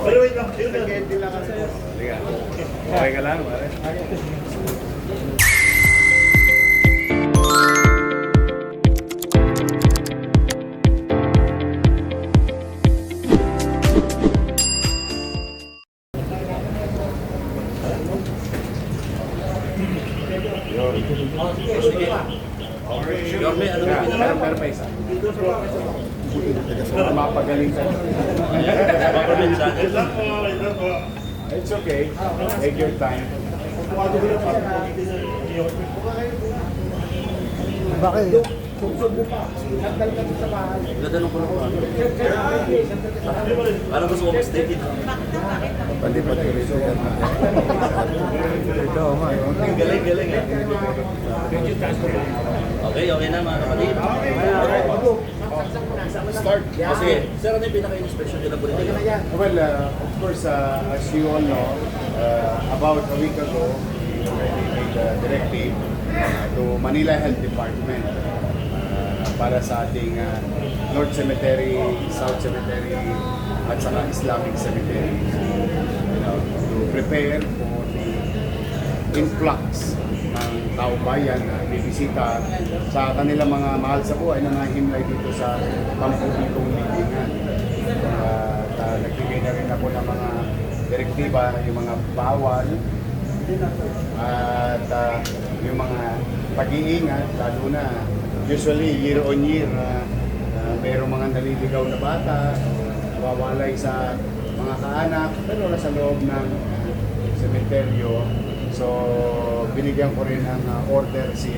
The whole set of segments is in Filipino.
Pero wait lang. Hindi lang kasi. Okay ka lang, pare? Meron pa isa. Mapagaling ka. It's okay. Take your time. Bakit? Sugsog mo pa. Nagdal ka sa bahay. Natanong ko lang ba? Para gusto ko mag-stay dito. Pati pa tuloy yan. Ito, ma. Galing ah. Okay na mga kapatid. Start. Sige, sir, ano yung pinaka-inspection nila po rin? Well, of course, as you all know, about a week ago, we already made a directive to Manila Health Department para sa ating North Cemetery, South Cemetery, at saka Islamic Cemetery. To prepare for the influx ng tao bayan na bibisita sa kanilang mga mahal sa buhay na nahimlay dito sa pampublikong libingan. Nagbigay na rin ako ng mga direktiba, yung mga bawal at yung mga pag-iingat, lalo na usually year on year mayroong mga naliligaw na bata, nawawalay sa mga kaanak, pero nasa loob ng sementeryo. So, binigyan ko rin ng order si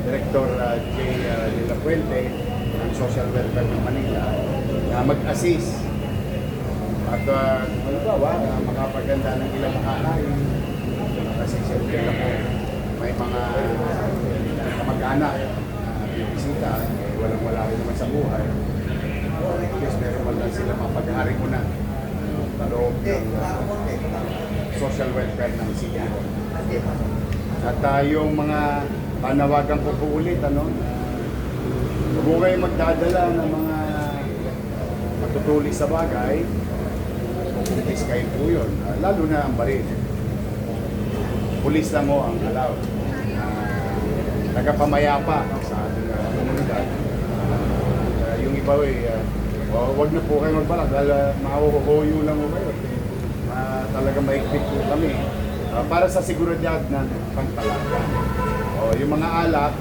Director J. De La Puente ng Social Welfare ng Manila na mag-assist at halimbawa, makapaganda ng ilang makakain kasi siyempre na po may mga kamag-anak na bibisita, walang-wala rin naman sa buhay. At least meron man lang sila mapag-hari ko na sa loob ng social welfare ng city. At yung mga panawagan ko po ulit, huwag mo kayo magdadala ng mga matutulis sa bagay, kumpis kayo po yun, lalo na ang baril. Pulis lang mo ang allowed. Nagapamayapa sa ating komunidad. Yung iba huwag na po kayo magbalak dahil mahuhuyo lang mo kayo. Talaga maikpit po kami para sa seguridad ng pantalaga. Yung mga alak,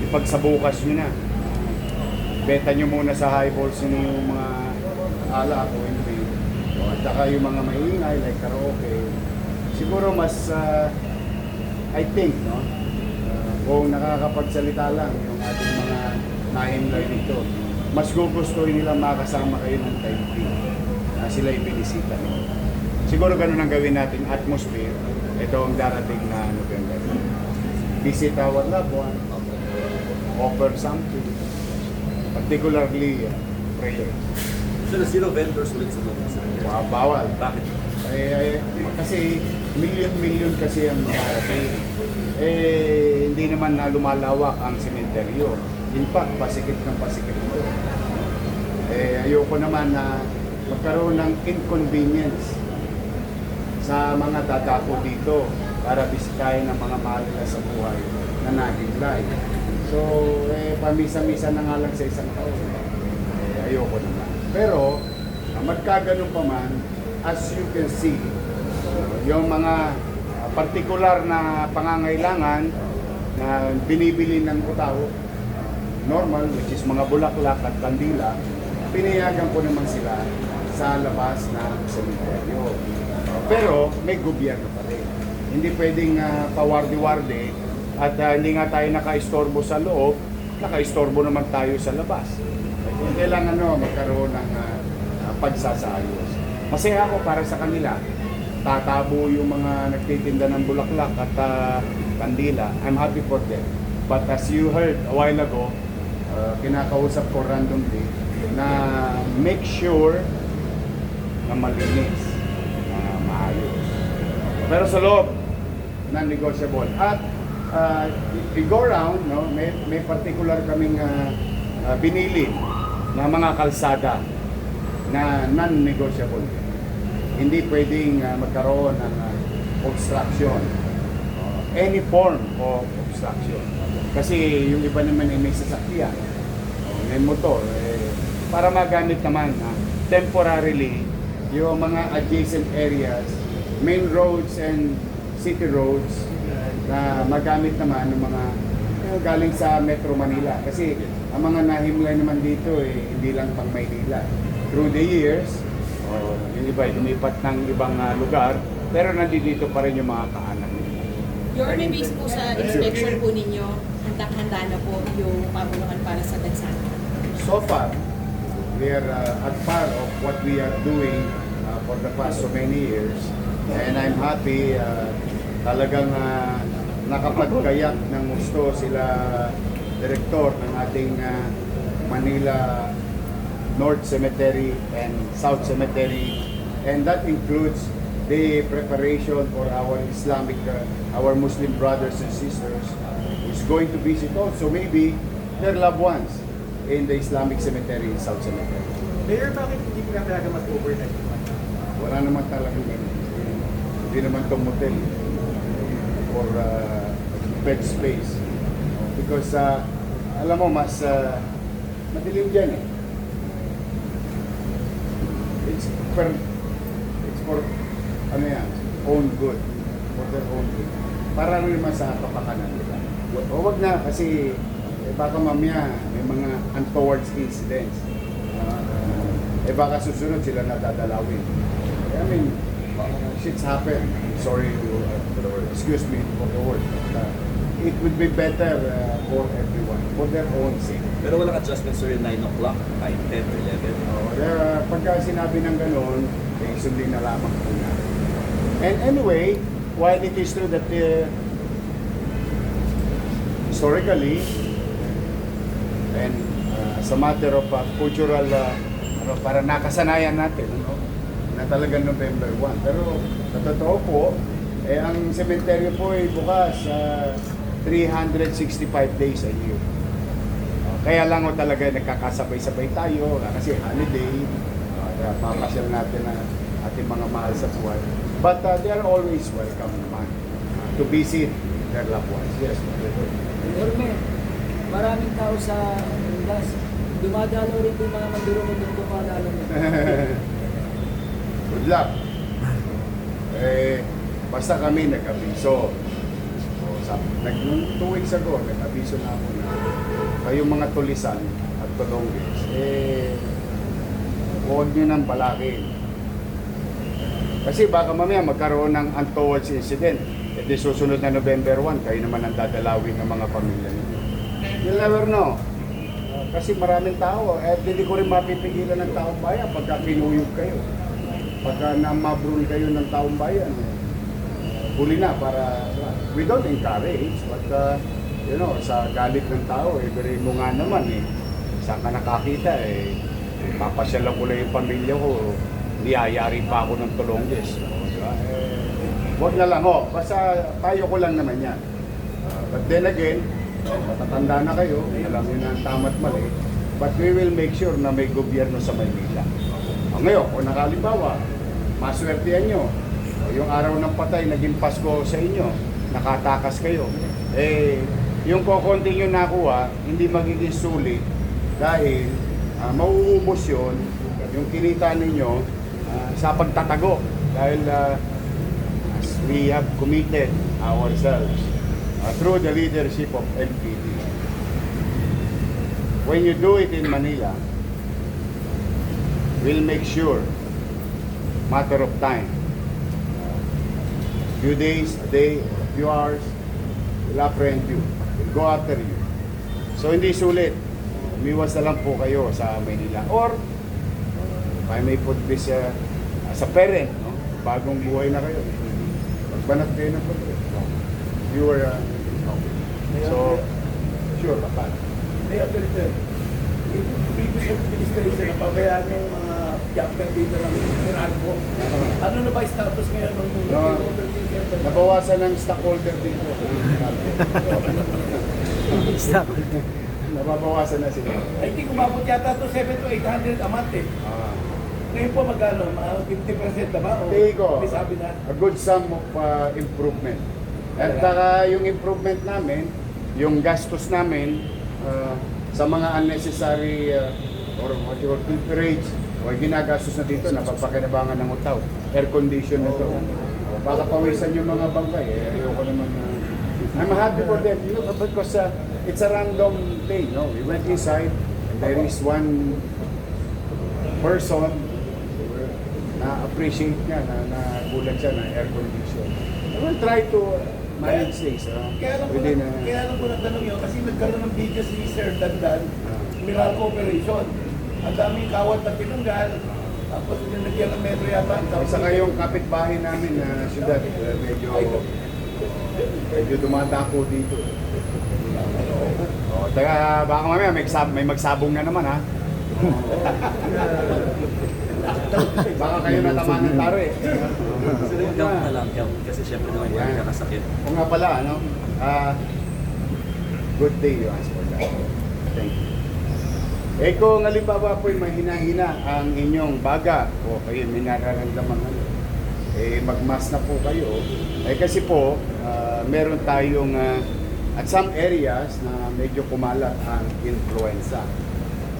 ipagsabukas nyo na. Beta nyo muna sa highballs yung mga alak o hindi. At saka yung mga maingay like karaoke. Siguro mas, I think, kung nakakapagsalita lang yung ating mga nahimlay dito, mas gugustuhin nila makasama kayo ng taimtim na sila ibinisita nyo. Siguro ganun ang gawin natin atmosphere. Ito ang darating na November. Visit our loved one, offer something, particularly prayers. So, zero vendors ulit sa mga Bawal. Bakit? Kasi million kasi ang darating. Hindi naman na lumalawak ang sementeryo. In fact, pasikip ng pasikip ito. Ayoko naman na magkaroon ng inconvenience sa mga dadako dito para bisitahin ng mga mahal nila sa buhay na nahimlay. So, pamisa-misa na nga lang sa isang taon. Ayoko naman. Pero, magkaganon pa man, as you can see, yung mga partikular na pangangailangan na binibili ng tao, normal, which is mga bulaklak at kandila, pinayagan ko naman sila sa labas ng sementeryo. Pero may gobyerno pa rin. Hindi pwedeng pawardi-wardi at hindi nga tayo naka-istorbo sa loob, naka-istorbo naman tayo sa labas. Kailangan magkaroon ng pagsasayos. Masaya ako para sa kanila. Tatabo yung mga nagtitinda ng bulaklak at kandila. I'm happy for them. But as you heard a while ago, kinakausap ko randomly na make sure na malinis, maayos. Pero sa loob, non-negotiable. At we go around, may particular kaming binili na mga kalsada na non-negotiable. Hindi pwedeng magkaroon ng obstruction. Any form of obstruction. Kasi yung iba naman ay may sasakyan, may motor, para magamit naman temporarily yung mga adjacent areas, main roads and city roads na magamit naman ng mga galing sa Metro Manila. Kasi ang mga nahimlay naman dito hindi lang pang Maynila. Through the years, yung iba lumipat ng ibang lugar, pero nandito pa rin yung mga kaanak nila. Your based po sa inspection po ninyo, handang-handa na po yung pamulungan para sa bansa. So far, we are at par of what we are doing for the past so many years. And I'm happy talagang nakapagkayak ng gusto sila direktor ng ating Manila North Cemetery and South Cemetery, and that includes the preparation for our Islamic, our Muslim brothers and sisters who's going to visit also maybe their loved ones in the Islamic Cemetery and South Cemetery. Mayor, bakit hindi pinapalaga mag-overnight? Wala naman talagang ganun. Hindi naman itong motel or bed space. Because alam mo, mas madilim dyan eh. It's for ano yan, own good. For their own good. Para rin naman sa kapakanan nila. O wag na kasi baka mamaya may mga untoward incidents. Baka susunod sila nadadalawin. I mean, shit's happen. Sorry for the word. Excuse me for the word. It would be better for everyone, for their own sake. Pero walang adjustment sir, 9 o'clock, kahit 10 or 11. Pagka sinabi ng gano'n, sundin na lamang po natin. And anyway, while it is true that historically, and as a matter of cultural, para nakasanayan natin, na talagang November 1. Pero sa totoo po, ang sementeryo po ay bukas 365 days a year. Kaya lang talaga nagkakasabay-sabay tayo kasi holiday, papasyal natin ang ating mga mahal sa buhay. But they are always welcome naman to visit their loved ones. Yes, Orme, maraming tao sa Las. Dumadalo rin po yung mga mandurong ng dumadalo nito. Good luck. Basta kami nag-abiso. Nung 2 weeks ago, nag-abiso na ako na kayong mga tulisan at tulonggis, huwag nyo nang balakin. Kasi baka mamaya magkaroon ng untoward incident. Di susunod na November 1, kayo naman ang dadalawin ng mga pamilya ninyo. You'll never know. Kasi maraming tao, hindi ko rin mapipigilan ng taong bayan pagka kinuyog kayo. Pagka namabrul kayo ng taong bayan, huli na para, we don't encourage, but sa galit ng tao, pero mo nga naman saan ka nakakita papasyalan ko lang yung pamilya ko, niyayari pa ako ng tulonggis. Huwag na lang, basta tayo ko lang naman yan. But then again, matatanda na kayo, alam niyo na ang tama't mali, but we will make sure na may gobyerno sa Maynila. Ngayon, kung nakalimbawa, maswertihan nyo, yung araw ng patay, naging Pasko sa inyo, nakatakas kayo, yung kokonti nyo nakuha, hindi magiging sulit dahil mauubos yun, yung kinita ninyo sa pagtatago dahil as we have committed ourselves through the leadership of NPD. When you do it in Manila, we'll make sure, matter of time, few days, a day, a few hours, we'll apprehend you, we'll go after you. So hindi sulit, umiwas na lang po kayo sa Manila. Or, if I may put this as a parent, bagong buhay na kayo, magbanat kayo ng pagkakas. You were, so, sure, baka. Mayor, yung previous administration na pabayaan yung mga captain dito ng Meralco. Ano na ba yung status ngayon ng Nabawasan ng stockholder dito. Nababawasan na sila. I think umabot yata to 700 to 800 a month eh. Ah. Ngayon po magkano? Mga 50% na ba? O Tingin ko, may sabi na? a good sum of improvement. At yung improvement namin, yung gastos namin sa mga unnecessary or what you call pilferage o ginagastos na dito, napapakinabangan ng utaw. Air condition na to. Baka pawisan yung mga bangkay. Ayoko naman I'm happy for them, you know, because it's a random thing. No? We went inside and there is one person na appreciate niya na gulat siya na air condition. I will try to manage this. Kaya lang ko nagtanong yun kasi nagkaroon ng video si Sir Dandan, Miracle Operation. Ang daming kawat na tinanggal, tapos nilagyan ng metro yata. Saka yung kapitbahay namin na syudad, medyo dumadako dito. Baka mamaya may magsabong na naman ha. Baka kayo natamaan ng taro eh. Gamot na lang, gamot. Kasi syempre naman yung nakasakit. O nga pala, ano? Good day you ask for that. Thank you. Eh kung halimbawa po may hina-hina ang inyong baga o kayo may nararamdaman magmas na po kayo. Eh kasi po, meron tayong at some areas na medyo kumalat ang influenza.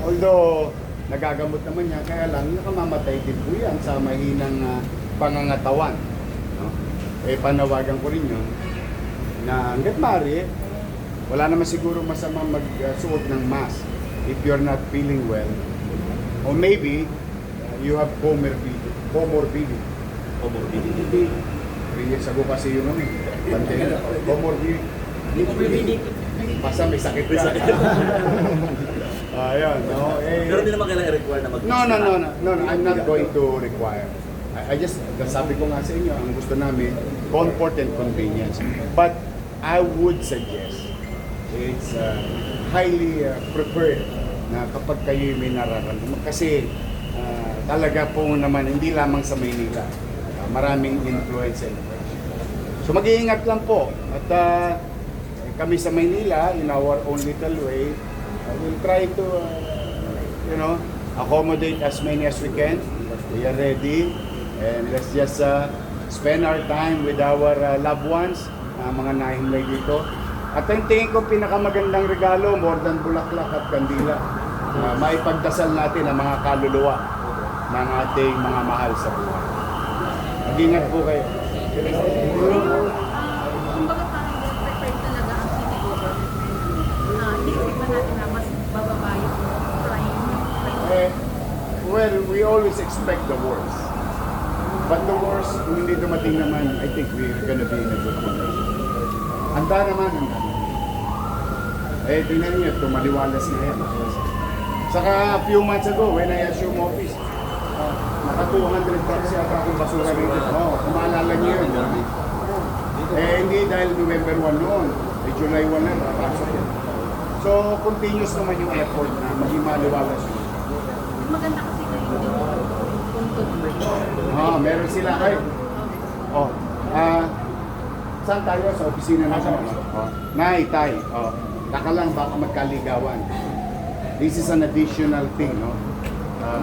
Although, nagagamot naman niya, kaya lang nakamamatay din po yan sa mahinang pangangatawan. No? Eh, panawagan ko rin yun na hanggat maaari, wala naman siguro masama magsuot ng mask if you're not feeling well. Or maybe, you have comorbidity. Comorbidity. 3 years ago kasi yung pandemic. Comorbidity. Basta may sakit ka. Ayun, no? Pero hindi naman kailangan i-require na mag- No, I'm not going to require. I just, sabi ko nga sa inyo, ang gusto namin, comfort and convenience. But I would suggest, it's highly preferred na kapag kayo may nararamdaman. Kasi talaga po naman, hindi lamang sa Maynila, maraming influence and pressure. So mag-iingat lang po. At kami sa Maynila, in our own little way, we'll try to, accommodate as many as we can. We are ready. And let's just spend our time with our loved ones, mga nahimlay dito. At ang tingin ko pinakamagandang regalo, more than bulaklak at kandila, maipagdasal natin ang mga kaluluwa ng ating mga mahal sa buhay. Mag-ingat po kayo. Kumbaga parang prepared talaga ang city government. Hindi ba natin na mas bababa yung crime? Well, we always expect the worst. But the worst, kung hindi dumating naman, I think we're gonna be in a good condition. Handa naman. Tingnan niyo, tumaliwalas na yan. Saka a few months ago, when I assumed office, naka 200 trucks yata akong basura rito. Kung maalala niyo yun. Hindi dahil November 1 noon. July 1 na, napasok yun. So, continuous naman yung effort na maging maliwalas yun. Maganda kasi na yung puntod. Meron sila kayo. Saan tayo? Sa opisina na sa Nay, Tay. Taka lang, baka magkaligawan. This is an additional thing, no?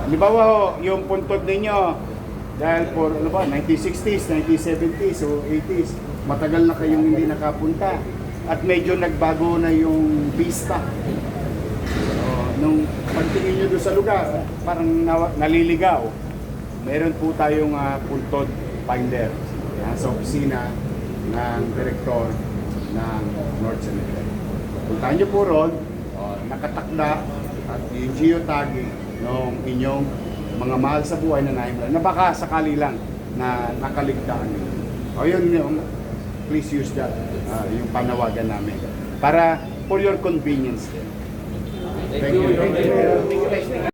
Halimbawa, yung puntod ninyo, dahil for, 1960s, 1970s, o 80s, matagal na kayong hindi nakapunta. At medyo nagbago na yung vista. Nung pagtingin nyo doon sa lugar, parang naliligaw. Meron po tayong puntod finder sa opisina ng direktor ng North Cemetery. Puntahan nyo po ron, nakatakda at yung geotagging ng inyong mga mahal sa buhay na naimlan na baka sakali lang na nakaligtaan nyo. Yun, please use that, yung panawagan namin. Para for your convenience din. Thank you.